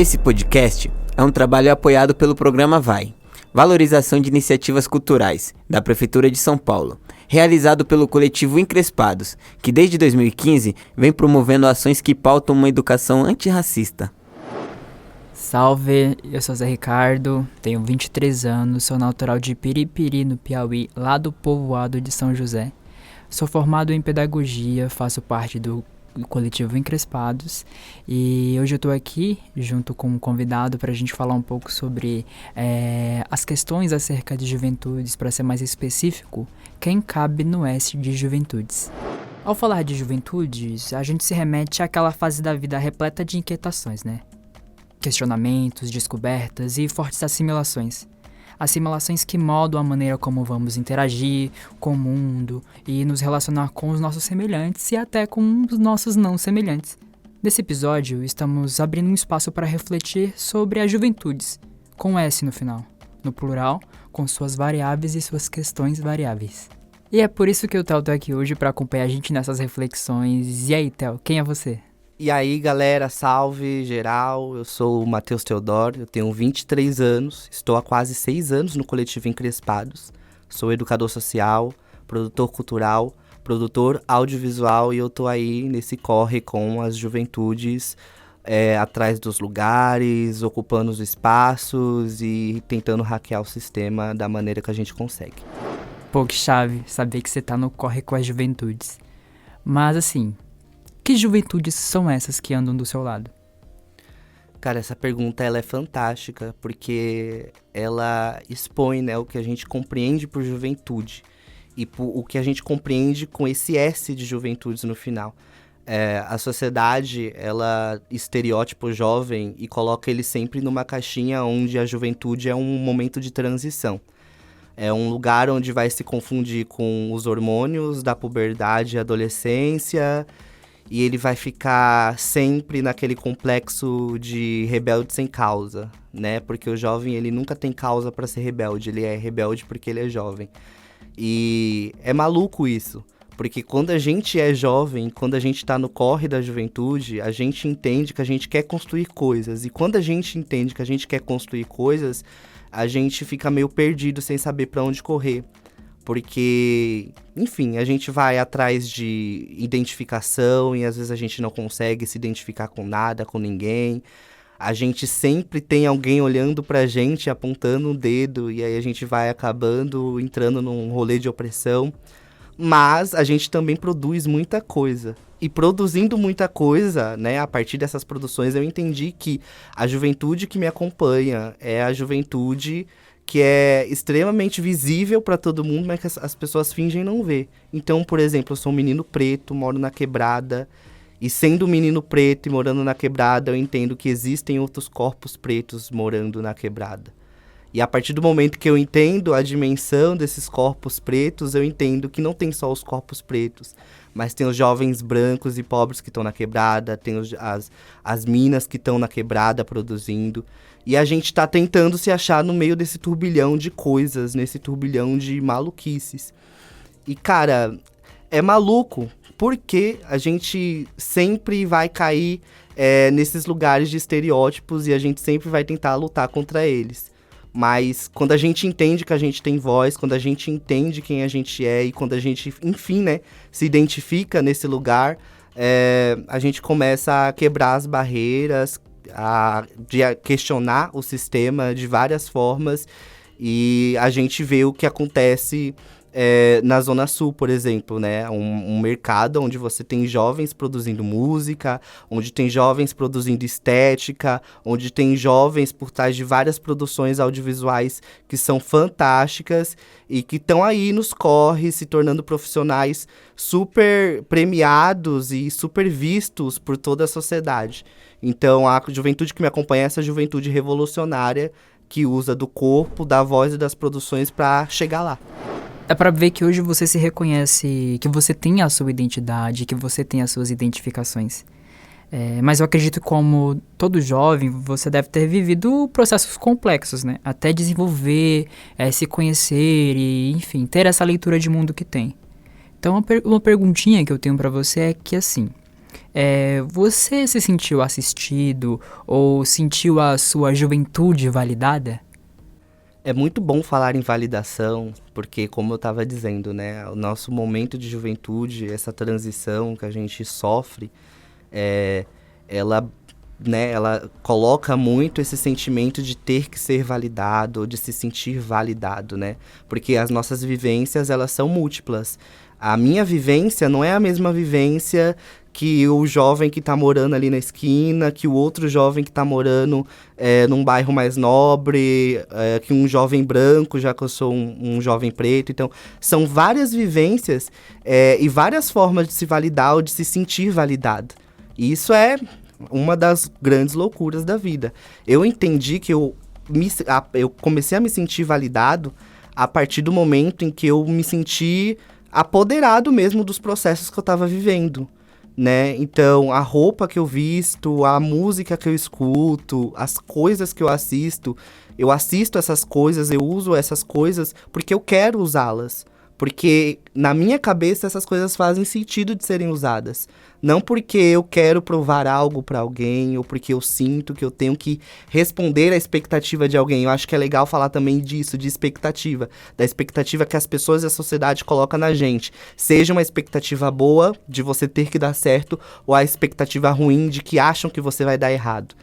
Esse podcast é um trabalho apoiado pelo programa VAI, Valorização de Iniciativas Culturais, da Prefeitura de São Paulo, realizado pelo coletivo Encrespados, que desde 2015 vem promovendo ações que pautam uma educação antirracista. Salve, eu sou Zé Ricardo, tenho 23 anos, sou natural de Piripiri, no Piauí, lá do povoado de São José. Sou formado em pedagogia, faço parte do coletivo Encrespados e hoje eu estou aqui junto com um convidado para a gente falar um pouco sobre as questões acerca de juventudes, para ser mais específico, quem cabe no S de juventudes. Ao falar de juventudes, a gente se remete àquela fase da vida repleta de inquietações, né? Questionamentos, descobertas e fortes assimilações. Assimilações que moldam a maneira como vamos interagir com o mundo e nos relacionar com os nossos semelhantes e até com os nossos não semelhantes. Nesse episódio, estamos abrindo um espaço para refletir sobre as juventudes, com S no final, no plural, com suas variáveis e suas questões variáveis. E é por isso que o Theo tá aqui hoje para acompanhar a gente nessas reflexões. E aí, Theo, quem é você? E aí, galera, salve geral, eu sou o Matheus Teodoro, eu tenho 23 anos, estou há quase 6 anos no coletivo Encrespados, sou educador social, produtor cultural, produtor audiovisual e eu tô aí nesse corre com as juventudes atrás dos lugares, ocupando os espaços e tentando hackear o sistema da maneira que a gente consegue. Pô, que chave, saber que você tá no corre com as juventudes. Mas assim, que juventudes são essas que andam do seu lado? Cara, essa pergunta ela é fantástica, porque ela expõe, né, o que a gente compreende por juventude e o que a gente compreende com esse S de juventudes no final. A sociedade, ela estereótipa o jovem e coloca ele sempre numa caixinha onde a juventude é um momento de transição. É um lugar onde vai se confundir com os hormônios da puberdade e adolescência. E ele vai ficar sempre naquele complexo de rebelde sem causa, né? Porque o jovem, ele nunca tem causa para ser rebelde, ele é rebelde porque ele é jovem. E é maluco isso, porque quando a gente é jovem, quando a gente tá no corre da juventude, a gente entende que a gente quer construir coisas. E quando a gente entende que a gente quer construir coisas, a gente fica meio perdido sem saber para onde correr. Porque, enfim, a gente vai atrás de identificação e às vezes a gente não consegue se identificar com nada, com ninguém. A gente sempre tem alguém olhando pra gente, apontando um dedo, e aí a gente vai acabando entrando num rolê de opressão. Mas a gente também produz muita coisa. E produzindo muita coisa, né, a partir dessas produções eu entendi que a juventude que me acompanha é a juventude que é extremamente visível para todo mundo, mas que as pessoas fingem não ver. Então, por exemplo, eu sou um menino preto, moro na quebrada, e sendo um menino preto e morando na quebrada, eu entendo que existem outros corpos pretos morando na quebrada. E a partir do momento que eu entendo a dimensão desses corpos pretos, eu entendo que não tem só os corpos pretos, mas tem os jovens brancos e pobres que estão na quebrada, tem as minas que estão na quebrada produzindo. E a gente tá tentando se achar no meio desse turbilhão de coisas, nesse turbilhão de maluquices. E, cara, é maluco, porque a gente sempre vai cair nesses lugares de estereótipos e a gente sempre vai tentar lutar contra eles. Mas quando a gente entende que a gente tem voz, quando a gente entende quem a gente é e quando a gente, enfim, né, se identifica nesse lugar, a gente começa a quebrar as barreiras, a questionar o sistema de várias formas e a gente vê o que acontece na Zona Sul, por exemplo, né? Um mercado onde você tem jovens produzindo música, onde tem jovens produzindo estética, onde tem jovens por trás de várias produções audiovisuais que são fantásticas e que estão aí nos corres, se tornando profissionais super premiados e super vistos por toda a sociedade. Então, a juventude que me acompanha é essa juventude revolucionária que usa do corpo, da voz e das produções para chegar lá. É pra ver que hoje você se reconhece, que você tem a sua identidade, que você tem as suas identificações. Mas eu acredito que, como todo jovem, você deve ter vivido processos complexos, né? Até desenvolver, se conhecer e, enfim, ter essa leitura de mundo que tem. Então, uma perguntinha que eu tenho pra você é que, assim, Você se sentiu assistido ou sentiu a sua juventude validada? É muito bom falar em validação, porque, como eu estava dizendo, né, o nosso momento de juventude, essa transição que a gente sofre, é, ela, né, ela coloca muito esse sentimento de ter que ser validado, ou de se sentir validado, né? Porque as nossas vivências, elas são múltiplas. A minha vivência não é a mesma vivência que o jovem que está morando ali na esquina, que o outro jovem que está morando num bairro mais nobre, que um jovem branco, já que eu sou um jovem preto. Então, são várias vivências e várias formas de se validar ou de se sentir validado. E isso é uma das grandes loucuras da vida. Eu entendi que eu comecei a me sentir validado a partir do momento em que eu me senti apoderado mesmo dos processos que eu estava vivendo, né? Então, a roupa que eu visto, a música que eu escuto, as coisas que eu assisto essas coisas, eu uso essas coisas porque eu quero usá-las. Porque na minha cabeça essas coisas fazem sentido de serem usadas. Não porque eu quero provar algo para alguém ou porque eu sinto que eu tenho que responder à expectativa de alguém. Eu acho que é legal falar também disso, de expectativa. Da expectativa que as pessoas e a sociedade colocam na gente. Seja uma expectativa boa de você ter que dar certo ou a expectativa ruim de que acham que você vai dar errado.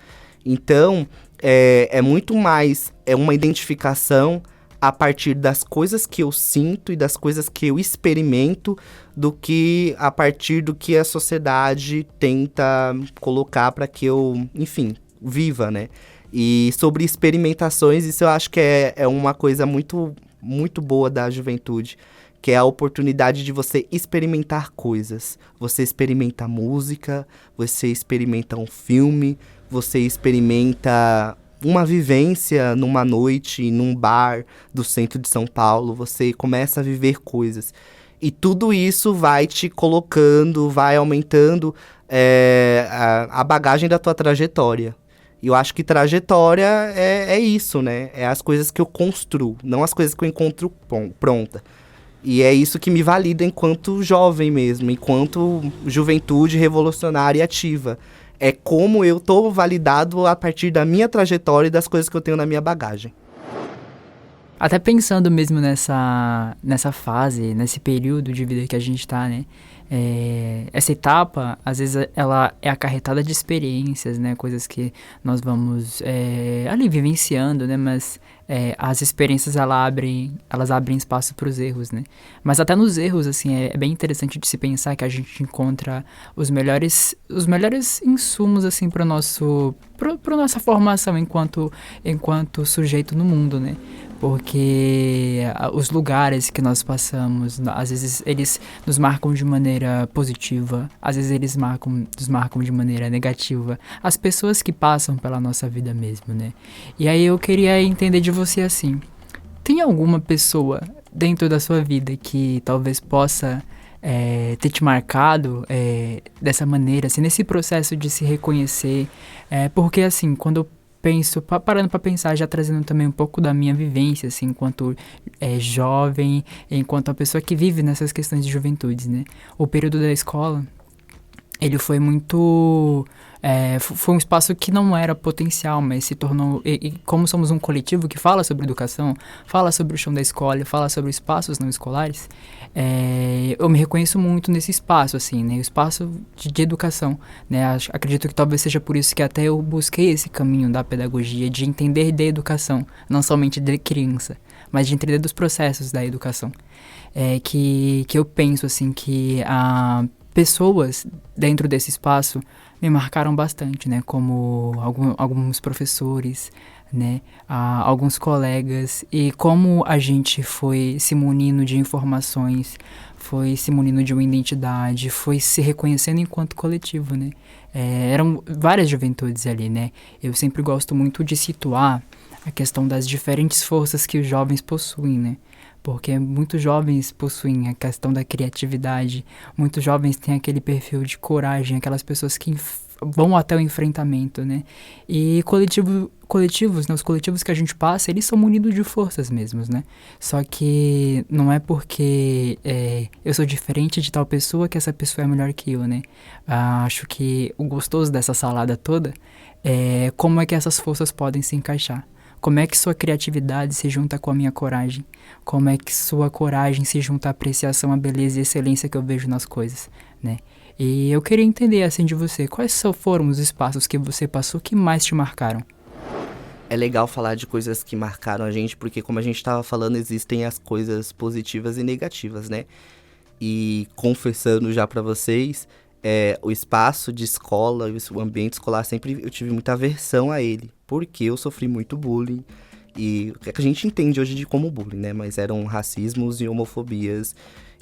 Então, é muito mais uma identificação a partir das coisas que eu sinto e das coisas que eu experimento do que a partir do que a sociedade tenta colocar para que eu, enfim, viva, né? E sobre experimentações, isso eu acho que é uma coisa muito, muito boa da juventude, que é a oportunidade de você experimentar coisas. Você experimenta música, você experimenta um filme, você experimenta uma vivência numa noite, num bar do centro de São Paulo, você começa a viver coisas. E tudo isso vai te colocando, vai aumentando a bagagem da tua trajetória. E eu acho que trajetória é isso, né? É as coisas que eu construo, não as coisas que eu encontro pronta. E é isso que me valida enquanto jovem mesmo, enquanto juventude revolucionária e ativa. É como eu tô validado a partir da minha trajetória e das coisas que eu tenho na minha bagagem. Até pensando mesmo nessa fase, nesse período de vida que a gente tá, né? Essa etapa, às vezes, ela é acarretada de experiências, né? Coisas que nós vamos ali vivenciando, né? Mas as experiências, elas abrem espaço para os erros, né? Mas até nos erros, assim, é bem interessante de se pensar que a gente encontra os melhores insumos, assim, para nossa formação enquanto sujeito no mundo, né? Porque os lugares que nós passamos, às vezes eles nos marcam de maneira positiva, às vezes eles nos marcam de maneira negativa. As pessoas que passam pela nossa vida mesmo, né? E aí eu queria entender de você assim, tem alguma pessoa dentro da sua vida que talvez possa ter te marcado dessa maneira, assim, nesse processo de se reconhecer? Porque assim, quando eu penso, parando para pensar, já trazendo também um pouco da minha vivência, assim, enquanto jovem, enquanto uma pessoa que vive nessas questões de juventude, né? O período da escola, ele foi muito... foi um espaço que não era potencial, mas se tornou... E como somos um coletivo que fala sobre educação, fala sobre o chão da escola, fala sobre espaços não escolares, eu me reconheço muito nesse espaço, assim, né? O espaço de educação, né? Acredito que talvez seja por isso que até eu busquei esse caminho da pedagogia, de entender de educação, não somente de criança, mas de entender dos processos da educação. Que eu penso, assim, que pessoas dentro desse espaço me marcaram bastante, né? Como alguns professores, né? Alguns colegas, e como a gente foi se munindo de informações, foi se munindo de uma identidade, foi se reconhecendo enquanto coletivo, né? Eram várias juventudes ali, né? Eu sempre gosto muito de situar a questão das diferentes forças que os jovens possuem, né? Porque muitos jovens possuem a questão da criatividade, muitos jovens têm aquele perfil de coragem, aquelas pessoas que vão até o enfrentamento, né? E coletivos, né? Os coletivos que a gente passa, eles são munidos de forças mesmos, né? Só que não é porque eu sou diferente de tal pessoa que essa pessoa é melhor que eu, né? Acho que o gostoso dessa salada toda é como é que essas forças podem se encaixar. Como é que sua criatividade se junta com a minha coragem? Como é que sua coragem se junta à apreciação, à beleza e excelência que eu vejo nas coisas, né? E eu queria entender, assim, de você, quais foram os espaços que você passou que mais te marcaram? É legal falar de coisas que marcaram a gente, porque como a gente estava falando, existem as coisas positivas e negativas, né? E confessando já pra vocês, o espaço de escola, o ambiente escolar, sempre eu tive muita aversão a ele, porque eu sofri muito bullying. E o que a gente entende hoje de como bullying, né? Mas eram racismos e homofobias.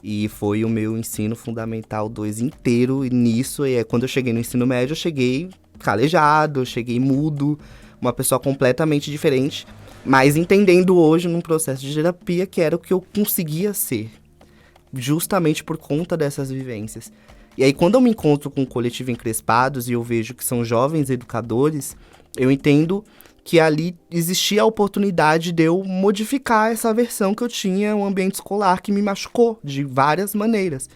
E foi o meu ensino fundamental 2 inteiro. E nisso, quando eu cheguei no ensino médio, eu cheguei calejado, eu cheguei mudo, uma pessoa completamente diferente. Mas entendendo hoje, num processo de terapia, que era o que eu conseguia ser. Justamente por conta dessas vivências. E aí, quando eu me encontro com o coletivo Encrespados e eu vejo que são jovens educadores, eu entendo que ali existia a oportunidade de eu modificar essa versão que eu tinha, um ambiente escolar que me machucou de várias maneiras.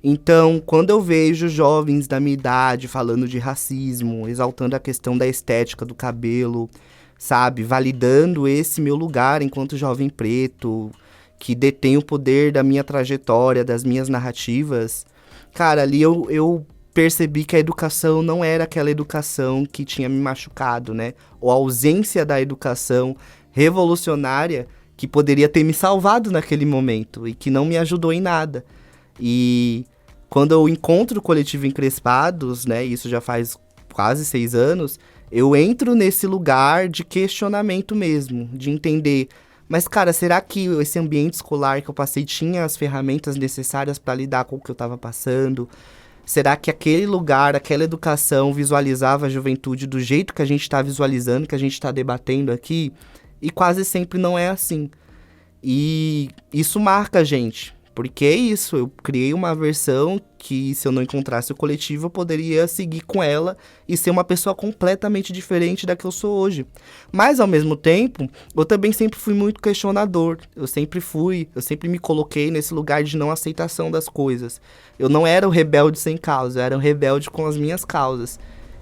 Então, quando eu vejo jovens da minha idade falando de racismo, exaltando a questão da estética do cabelo, sabe, validando esse meu lugar enquanto jovem preto, que detém o poder da minha trajetória, das minhas narrativas, cara, ali eu percebi que a educação não era aquela educação que tinha me machucado, né? Ou a ausência da educação revolucionária que poderia ter me salvado naquele momento e que não me ajudou em nada. E quando eu encontro o coletivo Encrespados, né? Isso já faz quase 6 anos, eu entro nesse lugar de questionamento mesmo, de entender... Mas, cara, será que esse ambiente escolar que eu passei tinha as ferramentas necessárias para lidar com o que eu estava passando? Será que aquele lugar, aquela educação visualizava a juventude do jeito que a gente está visualizando, que a gente está debatendo aqui? E quase sempre não é assim. E isso marca a gente. Porque é isso, eu criei uma versão que, se eu não encontrasse o coletivo, eu poderia seguir com ela e ser uma pessoa completamente diferente da que eu sou hoje. Mas, ao mesmo tempo, eu também sempre fui muito questionador. Eu sempre me coloquei nesse lugar de não aceitação das coisas. Eu não era o rebelde sem causa, eu era um rebelde com as minhas causas.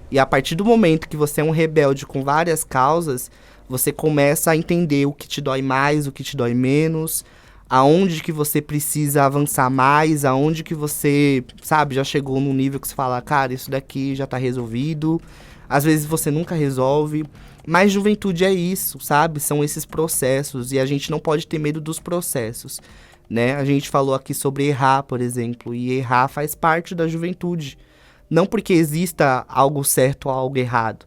E a partir do momento que você é um rebelde com várias causas, você começa a entender o que te dói mais, o que te dói menos... Aonde que você precisa avançar mais, aonde que você, sabe, já chegou num nível que você fala, cara, isso daqui já tá resolvido. Às vezes você nunca resolve, mas juventude é isso, sabe? São esses processos e a gente não pode ter medo dos processos, né? A gente falou aqui sobre errar, por exemplo, e errar faz parte da juventude. Não porque exista algo certo ou algo errado,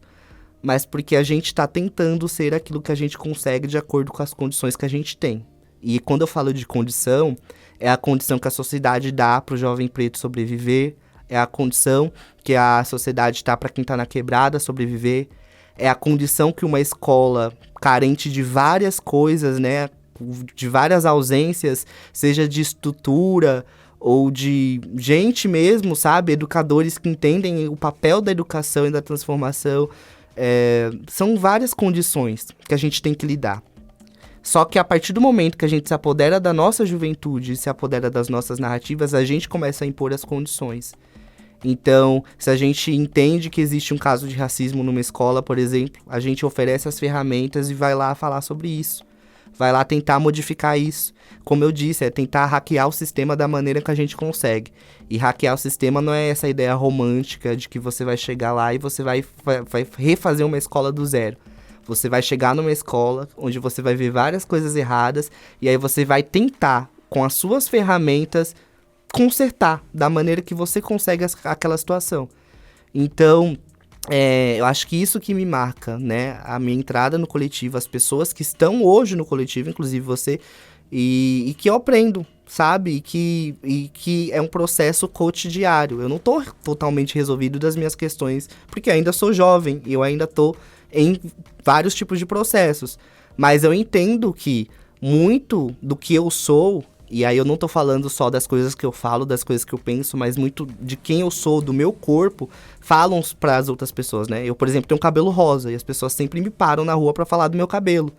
mas porque a gente tá tentando ser aquilo que a gente consegue de acordo com as condições que a gente tem. E quando eu falo de condição, é a condição que a sociedade dá para o jovem preto sobreviver, é a condição que a sociedade dá para quem está na quebrada sobreviver, é a condição que uma escola carente de várias coisas, né, de várias ausências, seja de estrutura ou de gente mesmo, sabe, educadores que entendem o papel da educação e da transformação, são várias condições que a gente tem que lidar. Só que a partir do momento que a gente se apodera da nossa juventude, se apodera das nossas narrativas, a gente começa a impor as condições. Então, se a gente entende que existe um caso de racismo numa escola, por exemplo, a gente oferece as ferramentas e vai lá falar sobre isso. Vai lá tentar modificar isso. Como eu disse, é tentar hackear o sistema da maneira que a gente consegue. E hackear o sistema não é essa ideia romântica de que você vai chegar lá e você vai refazer uma escola do zero. Você vai chegar numa escola onde você vai ver várias coisas erradas e aí você vai tentar, com as suas ferramentas, consertar da maneira que você consegue aquela situação. Então, eu acho que isso que me marca, né? A minha entrada no coletivo, as pessoas que estão hoje no coletivo, inclusive você, e que eu aprendo, sabe? E que é um processo cotidiano. Eu não tô totalmente resolvido das minhas questões, porque ainda sou jovem e eu ainda tô em vários tipos de processos. Mas eu entendo que muito do que eu sou E aí eu não tô falando só das coisas que eu falo, das coisas que eu penso, mas muito de quem eu sou, do meu corpo, falam para as outras pessoas, né? Eu, por exemplo, tenho um cabelo rosa e as pessoas sempre me param na rua para falar do meu cabelo.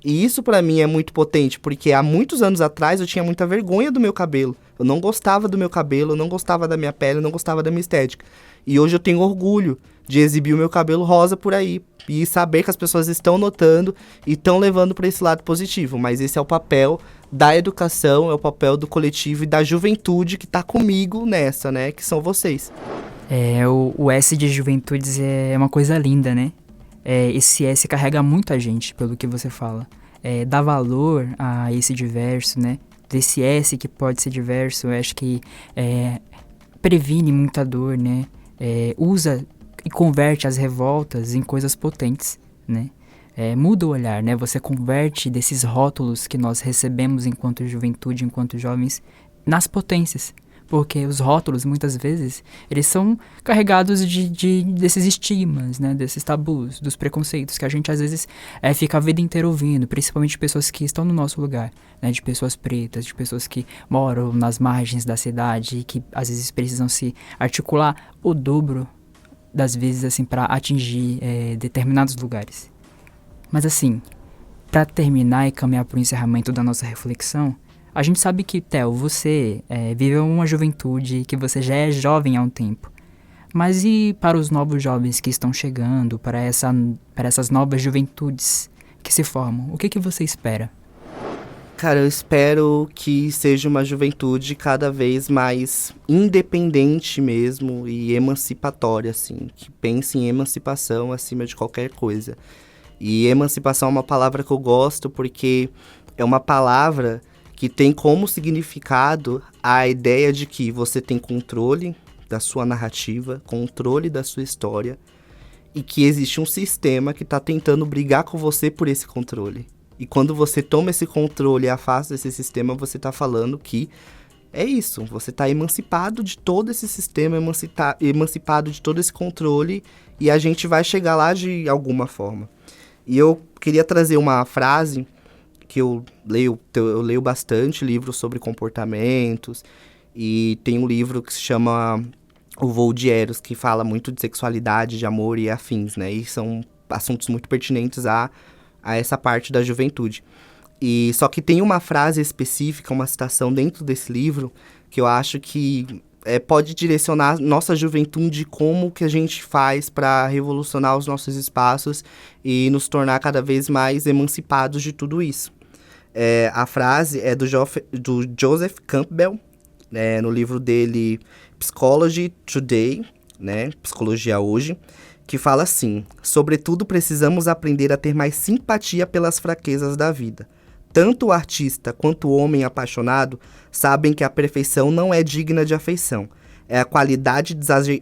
E isso pra mim é muito potente, porque há muitos anos atrás eu tinha muita vergonha do meu cabelo. Eu não gostava do meu cabelo, eu não gostava da minha pele, eu não gostava da minha estética. E hoje eu tenho orgulho de exibir o meu cabelo rosa por aí e saber que as pessoas estão notando e estão levando para esse lado positivo. Mas esse é o papel da educação, é o papel do coletivo e da juventude que tá comigo nessa, né? Que são vocês. O S de Juventudes é uma coisa linda, né? Esse S carrega muito a gente, pelo que você fala. Dá valor a esse diverso, né? Desse S que pode ser diverso, eu acho que previne muita dor, né? Usa e converte as revoltas em coisas potentes, né? Muda o olhar, né? Você converte desses rótulos que nós recebemos enquanto juventude, enquanto jovens, nas potências. Porque os rótulos, muitas vezes, eles são carregados desses estigmas, né? Desses tabus, dos preconceitos que a gente, às vezes, fica a vida inteira ouvindo. Principalmente de pessoas que estão no nosso lugar, né? De pessoas pretas, de pessoas que moram nas margens da cidade e que, às vezes, precisam se articular o dobro das vezes, assim, para atingir determinados lugares. Mas, assim, para terminar e caminhar para o encerramento da nossa reflexão, a gente sabe que, Theo, você viveu uma juventude, que você já é jovem há um tempo. Mas e para os novos jovens que estão chegando, para essas novas juventudes que se formam, o que você espera? Cara, eu espero que seja uma juventude cada vez mais independente mesmo e emancipatória, assim. Que pense em emancipação acima de qualquer coisa. E emancipação é uma palavra que eu gosto porque é uma palavra que tem como significado a ideia de que você tem controle da sua narrativa, controle da sua história, e que existe um sistema que está tentando brigar com você por esse controle. E quando você toma esse controle e afasta esse sistema, você está falando que é isso, você está emancipado de todo esse sistema, emancipado de todo esse controle, e a gente vai chegar lá de alguma forma. E eu queria trazer uma frase que eu leio bastante livros sobre comportamentos, e tem um livro que se chama O Voo de Eros, que fala muito de sexualidade, de amor e afins, né? E são assuntos muito pertinentes a essa parte da juventude. E só que tem uma frase específica, uma citação dentro desse livro, que eu acho que pode direcionar nossa juventude, como que a gente faz para revolucionar os nossos espaços e nos tornar cada vez mais emancipados de tudo isso. A frase é do Joseph Campbell, no livro dele Psychology Today, né, Psicologia Hoje, que fala assim: sobretudo precisamos aprender a ter mais simpatia pelas fraquezas da vida. Tanto o artista quanto o homem apaixonado sabem que a perfeição não é digna de afeição. É a qualidade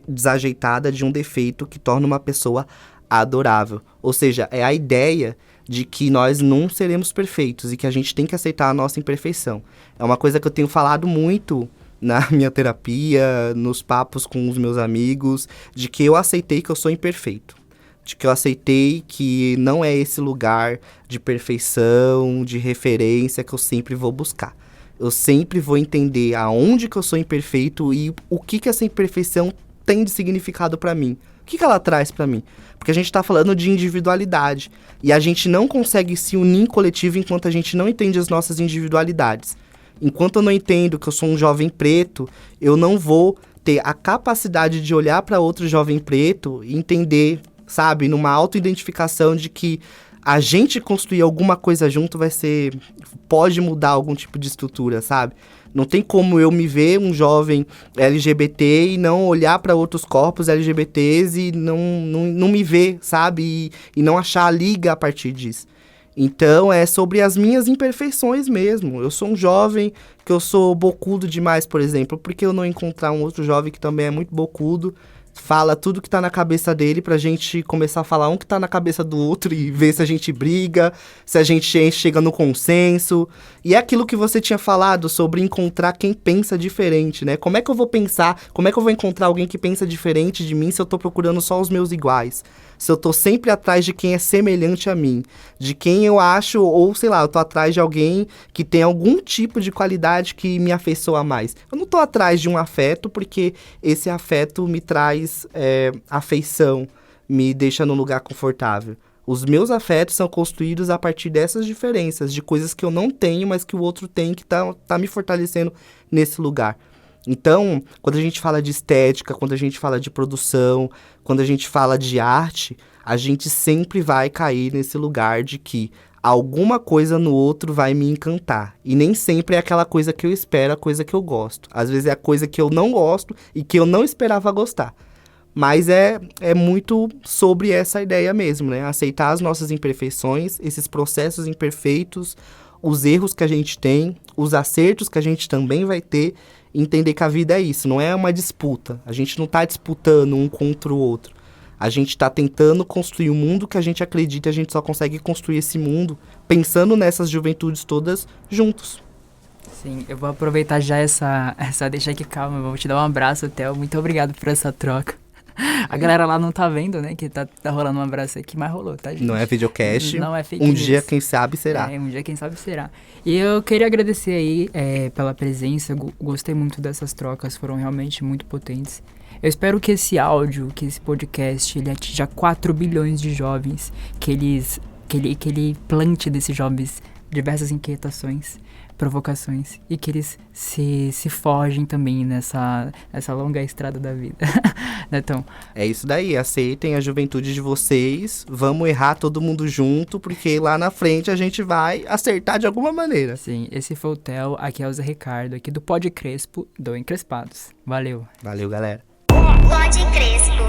desajeitada de um defeito que torna uma pessoa adorável. Ou seja, é a ideia de que nós não seremos perfeitos e que a gente tem que aceitar a nossa imperfeição. É uma coisa que eu tenho falado muito na minha terapia, nos papos com os meus amigos, de que eu aceitei que eu sou imperfeito. De que eu aceitei que não é esse lugar de perfeição, de referência que eu sempre vou buscar. Eu sempre vou entender aonde que eu sou imperfeito e o que essa imperfeição tem de significado para mim. O que ela traz para mim? Porque a gente está falando de individualidade. E a gente não consegue se unir em coletivo enquanto a gente não entende as nossas individualidades. Enquanto eu não entendo que eu sou um jovem preto, eu não vou ter a capacidade de olhar para outro jovem preto e entender, sabe, numa auto-identificação de que a gente construir alguma coisa junto pode mudar algum tipo de estrutura, sabe? Não tem como eu me ver um jovem LGBT e não olhar para outros corpos LGBTs e não me ver, sabe? E não achar a liga a partir disso. Então, é sobre as minhas imperfeições mesmo. Eu sou um jovem que eu sou bocudo demais, por exemplo. Por que eu não encontrar um outro jovem que também é muito bocudo, fala tudo que tá na cabeça dele pra gente começar a falar um que tá na cabeça do outro e ver se a gente briga, se a gente chega no consenso. E é aquilo que você tinha falado sobre encontrar quem pensa diferente, né? Como é que eu vou encontrar alguém que pensa diferente de mim se eu tô procurando só os meus iguais? se eu tô sempre atrás de quem é semelhante a mim, de quem eu acho, ou sei lá, eu tô atrás de alguém que tem algum tipo de qualidade que me afeiçoa mais. Eu não tô atrás de um afeto porque esse afeto me traz afeição, me deixa num lugar confortável. Os meus afetos são construídos a partir dessas diferenças, de coisas que eu não tenho, mas que o outro tem, que tá me fortalecendo nesse lugar. Então, quando a gente fala de estética, quando a gente fala de produção, quando a gente fala de arte, a gente sempre vai cair nesse lugar de que alguma coisa no outro vai me encantar. E nem sempre é aquela coisa que eu espero, a coisa que eu gosto. Às vezes é a coisa que eu não gosto e que eu não esperava gostar. Mas é muito sobre essa ideia mesmo, né? Aceitar as nossas imperfeições, esses processos imperfeitos, os erros que a gente tem, os acertos que a gente também vai ter, entender que a vida é isso, não é uma disputa. A gente não está disputando um contra o outro. A gente está tentando construir um mundo que a gente acredita, a gente só consegue construir esse mundo pensando nessas juventudes todas juntos. Sim, eu vou aproveitar já essa deixa aqui, calma, eu vou te dar um abraço, Theo, muito obrigado por essa troca. A galera lá não tá vendo, né, que tá rolando um abraço aqui, mas rolou, tá, gente? Não é videocast, não é fake um news. dia, quem sabe, será. Um dia, quem sabe, será. E eu queria agradecer aí pela presença, gostei muito dessas trocas, foram realmente muito potentes. Eu espero que esse áudio, que esse podcast, ele atinja 4 bilhões de jovens, que ele plante desses jovens diversas inquietações, provocações, e que eles se forjem também nessa longa estrada da vida. Então, é isso daí, aceitem a juventude de vocês, vamos errar todo mundo junto, porque lá na frente a gente vai acertar de alguma maneira. Sim, esse foi o Theo, aqui é o Zé Ricardo, aqui do Pod Crespo, do Encrespados. Valeu. Valeu, galera. Pod Crespo.